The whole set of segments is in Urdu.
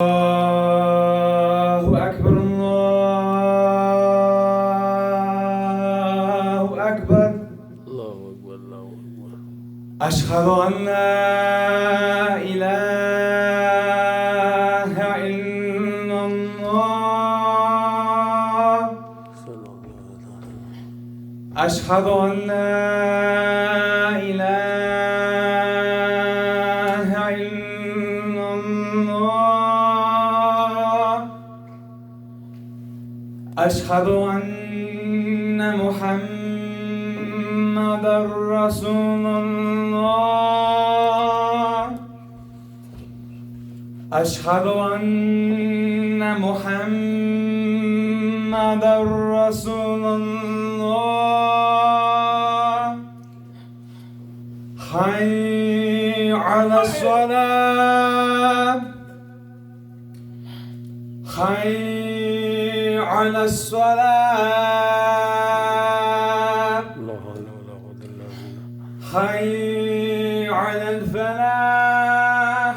الله أكبر الله أكبر الله أكبر الله أكبر أشهد أن لا إله إلا الله صلى الله عليه وسلم أشهد أن لا إله إلا الله أشهد أن محمدا رسول الله أشهد أن محمدا رسول الله حي على الصلاة حي على الصلاة لا حول ولا قوة إلا بالله حي على الفلاح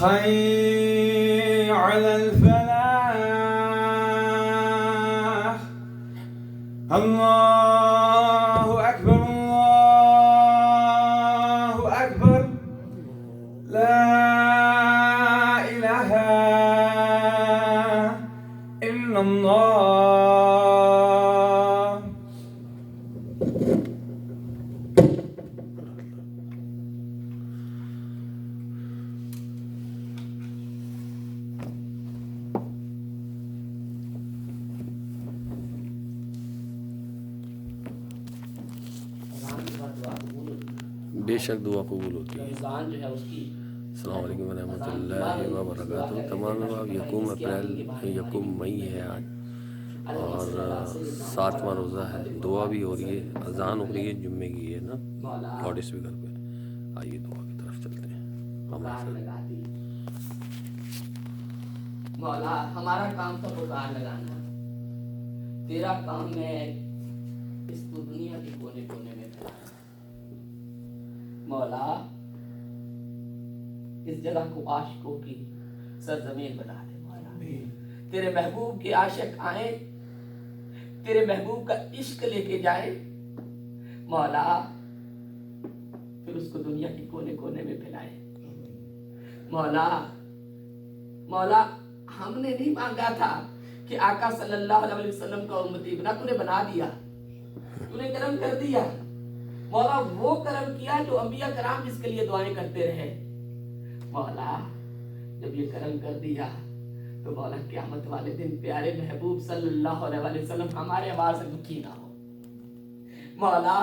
حي على الفلاح الله أكبر الله أكبر لا إله إلا الله بے شک دعا قبول ہوتی ہے۔ رمضان جو ہے اس کی السلام علیکم ورحمۃ اللہ وبرکاتہ۔ تمام لوگ یکم اپریل یکم مئی ہے آج اور 7واں روزہ ہے، دعا بھی ہو رہی ہے، اذان ہو رہی ہے جمعے کی ہے نا لاؤڈ اسپیکر پہ۔ آئیے دعا کی طرف چلتے ہیں ہمارے ساتھ۔ مولا ہمارا کام تو پکار لگانا، تیرا کام ہے اس دنیا کے کونے کونے میں پھیلانا۔ مولا اس جگہ کو عاشقوں کی سرزمین بنا دے مولا۔ تیرے محبوب کے عاشق آئیں، تیرے محبوب کا عشق لے کے جائیں مولا، پھر اس کو دنیا کے کونے کونے میں پھیلائیں مولا۔ مولا ہم نے نہیں مانگا تھا کہ آقا صلی اللہ علیہ وسلم کا امتی بنا، تو نے بنا دیا، تو نے کرم کر دیا مولا۔ وہ کرم کیا جو انبیاء کرام جس کے لیے دعائیں کرتے رہے مولا۔ جب یہ کرم کر دیا تو مولا قیامت والے دن پیارے محبوب صلی اللہ علیہ وسلم ہمارے اعمال سے دکھی نہ ہو مولا۔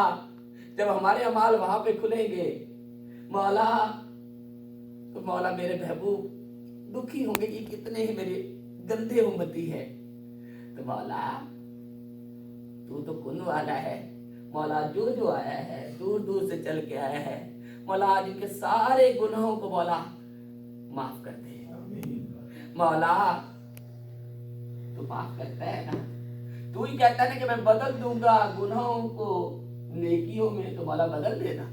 جب ہمارے اعمال وہاں پہ کھلیں گے مولا تو مولا میرے محبوب دکھی ہوں گے کہ کتنے ہی میرے گندے امتی ہے۔ تو مولا تو کن والا ہے مولا، جو آیا ہے دور دور سے چل کے آیا ہے مولا، آج ان کے سارے گناہوں کو مولا معاف کر دے مولا۔ تو معاف کرتا ہے نا، تو ہی کہتا ہے نا کہ میں بدل دوں گا گناہوں کو نیکیوں میں، تو مولا بدل دینا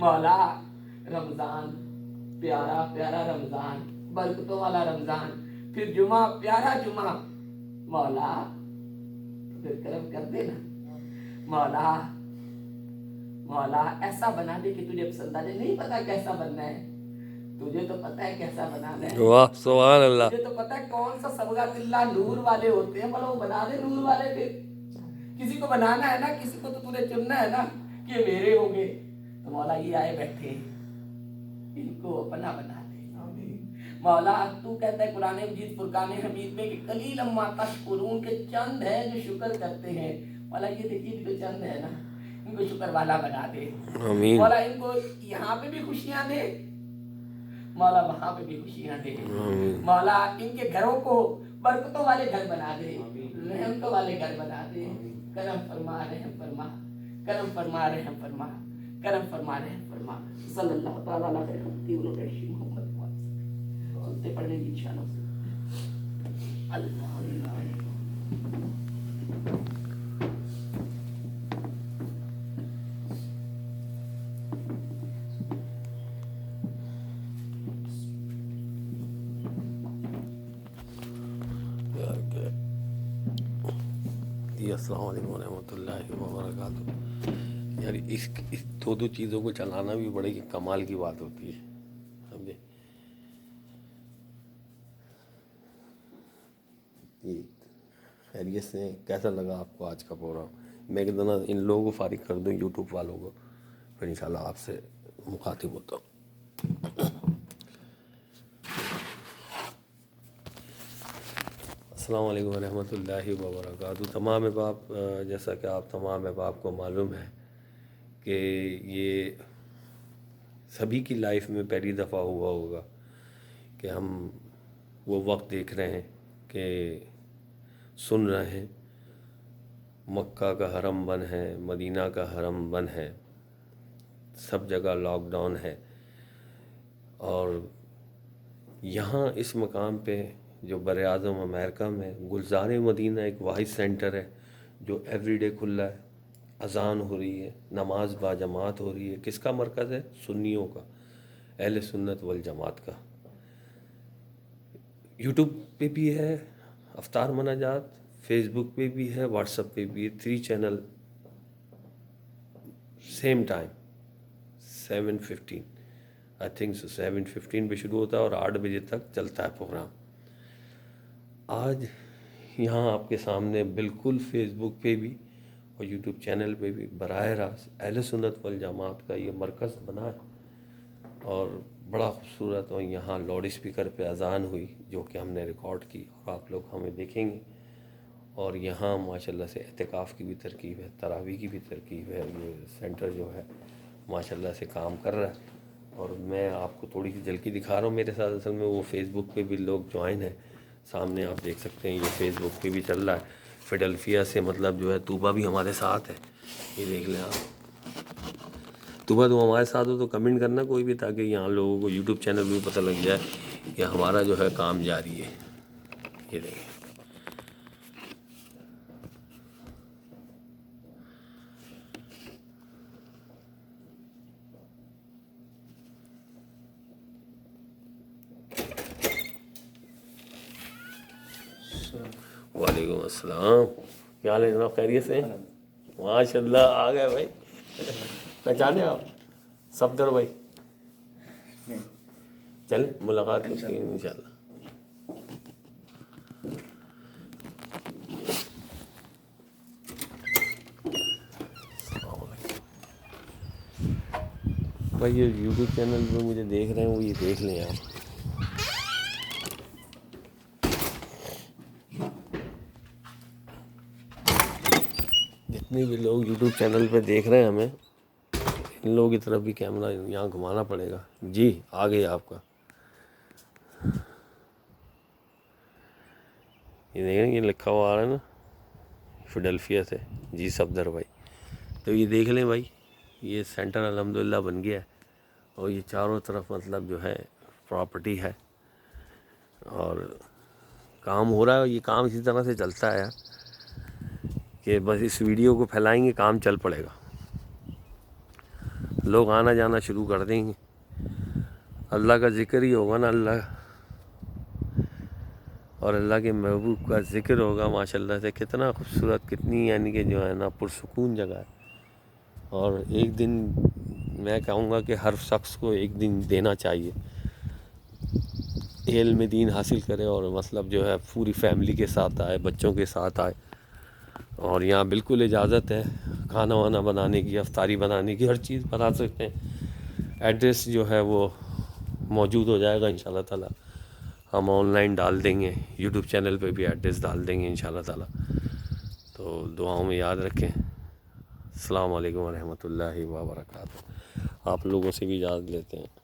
مولا۔ رمضان پیارا پیارا رمضان، برکتوں والا رمضان، پھر جمعہ پیارا جمعہ مولا، پھر کرم کر دینا مولا۔ مولا ایسا بنا دے کہ تجھے پسند آ جائے۔ نہیں پتا کیسا بننا ہے، تجھے تو پتا ہے کیسا بنانا ہے، واہ سبحان اللہ۔ تجھے تو پتا ہے کون سا صبغۃ اللہ نور والے ہوتے ہیں، بولو وہ بنا دے نور والے۔ پھر کسی کو بنانا ہے نا، کسی کو تو تجھے چننا ہے نا کہ یہ میرے ہوں گے، تو مولا یہ آئے بیٹھے ان کو اپنا بنا دے مولا۔ تو کہتا ہے قرآن مجید فرقان حمید میں کہ قلیلا ما تشکرون، کے چند ہیں جو شکر کرتے ہیں مولا۔ یہ دیکھیے جو چند ہے نا، ان کو شکر والا بنا دے آمین مولا۔ ان کو یہاں پہ بھی خوشیاں دے مولا، وہاں پہ بھی خوشیاں دے آمین مولا۔ ان کے گھروں کو برکتوں والے گھر بنا دے، رحمتوں والے گھر بنا دے۔ کرم فرما رحم فرما، کرم فرما رحم فرما، کرم فرما رحم فرما۔ صلی اللہ تعالیٰ علیہ محمد سنتے پڑھنے کی انشاءاللہ۔ اللہ اللہ جی السلام علیکم ورحمۃ اللہ وبرکاتہ. یار اس دو چیزوں کو چلانا بھی بڑے کمال کی بات ہوتی ہے, سمجھے. جی خیریت سے, کیسا لگا آپ کو آج کا پروگرام؟ میں ایک دن ان لوگوں کو فارغ کر دوں, یوٹیوب والوں کو, پھر انشاءاللہ آپ سے مخاطب ہوتا ہوں. السلام علیکم ورحمۃ اللہ وبرکاتہ. تمام احباب, جیسا کہ آپ تمام احباب کو معلوم ہے کہ یہ سبھی کی لائف میں پہلی دفعہ ہوا ہوگا کہ ہم وہ وقت دیکھ رہے ہیں کہ سن رہے ہیں مکہ کا حرم بند ہے, مدینہ کا حرم بند ہے, سب جگہ لاک ڈاؤن ہے, اور یہاں اس مقام پہ جو براعظم امریکہ میں گلزار مدینہ ایک واحد سینٹر ہے جو ایوری ڈے کھلا ہے, اذان ہو رہی ہے, نماز با جماعت ہو رہی ہے. کس کا مرکز ہے؟ سنیوں کا, اہل سنت والجماعت کا. یوٹیوب پہ بھی ہے افطار مناجات, فیس بک پہ بھی ہے, واٹس ایپ پہ بھی ہے, 3 channel same time 7:15 I think so 7:15 پہ شروع ہوتا ہے اور 8 بجے تک چلتا ہے پروگرام. آج یہاں آپ کے سامنے بالکل فیس بک پہ بھی اور یوٹیوب چینل پہ بھی براہ راست اہل سنت والجماعت کا یہ مرکز بنا ہے, اور بڑا خوبصورت. اور یہاں لاؤڈ اسپیکر پہ اذان ہوئی جو کہ ہم نے ریکارڈ کی اور آپ لوگ ہمیں دیکھیں گے. اور یہاں ماشاءاللہ سے اعتکاف کی بھی ترکیب ہے, تراویح کی بھی ترکیب ہے. یہ سینٹر جو ہے ماشاءاللہ سے کام کر رہا ہے, اور میں آپ کو تھوڑی سی جھلکی دکھا رہا ہوں. میرے ساتھ اصل میں وہ فیس بک پہ بھی لوگ جوائن ہیں, سامنے آپ دیکھ سکتے ہیں, یہ فیس بک پہ بھی چل رہا ہے. فیڈلفیا سے مطلب جو ہے طوبہ بھی ہمارے ساتھ ہے, یہ دیکھ لیں آپ. طوبہ تم ہمارے ساتھ ہو تو کمنٹ کرنا کوئی بھی, تاکہ یہاں لوگوں کو یوٹیوب چینل بھی پتہ لگ جائے کہ ہمارا جو ہے کام جاری ہے. یہ دیکھیں, وعلیکم السلام. کیا حال ہے جناب, خیریت سے؟ ماشاء اللہ آ گئے بھائی, پہچانے آپ صفدر بھائی؟ چلیں ملاقات کرتے ہیں انشاءاللہ. بھائی یہ یوٹیوب چینل پہ مجھے دیکھ رہے ہیں وہ یہ دیکھ لیں آپ. جتنے بھی لوگ یوٹیوب چینل پہ دیکھ رہے ہیں ہمیں, ان لوگوں کی طرف بھی کیمرہ یہاں گھمانا پڑے گا. جی آ گئی آپ کا, یہ دیکھ رہے ہیں, یہ لکھا ہوا آ رہا ہے نا فیڈلفیا سے, جی صفدر بھائی. تو یہ دیکھ لیں بھائی, یہ سینٹر الحمدللہ بن گیا ہے, اور یہ چاروں طرف مطلب جو ہے پراپرٹی ہے, اور کام ہو رہا ہے. اور یہ کام اسی طرح سے چلتا ہے کہ بس اس ویڈیو کو پھیلائیں گے, کام چل پڑے گا, لوگ آنا جانا شروع کر دیں گے. اللہ کا ذکر ہی ہوگا نا, اللہ اور اللہ کے محبوب کا ذکر ہوگا. ماشاءاللہ سے کتنا خوبصورت, کتنی یعنی کہ جو ہے نا پرسکون جگہ ہے. اور ایک دن میں کہوں گا کہ ہر شخص کو ایک دن دینا چاہیے, علم دین حاصل کرے, اور مطلب جو ہے پوری فیملی کے ساتھ آئے, بچوں کے ساتھ آئے. اور یہاں بالکل اجازت ہے کھانا وانا بنانے کی, افطاری بنانے کی, ہر چیز بنا سکتے ہیں. ایڈریس جو ہے وہ موجود ہو جائے گا انشاءاللہ تعالی, ہم آن لائن ڈال دیں گے, یوٹیوب چینل پہ بھی ایڈریس ڈال دیں گے انشاءاللہ تعالی. تو دعاؤں میں یاد رکھیں. السلام علیکم ورحمۃ اللہ وبرکاتہ. آپ لوگوں سے بھی اجازت لیتے ہیں.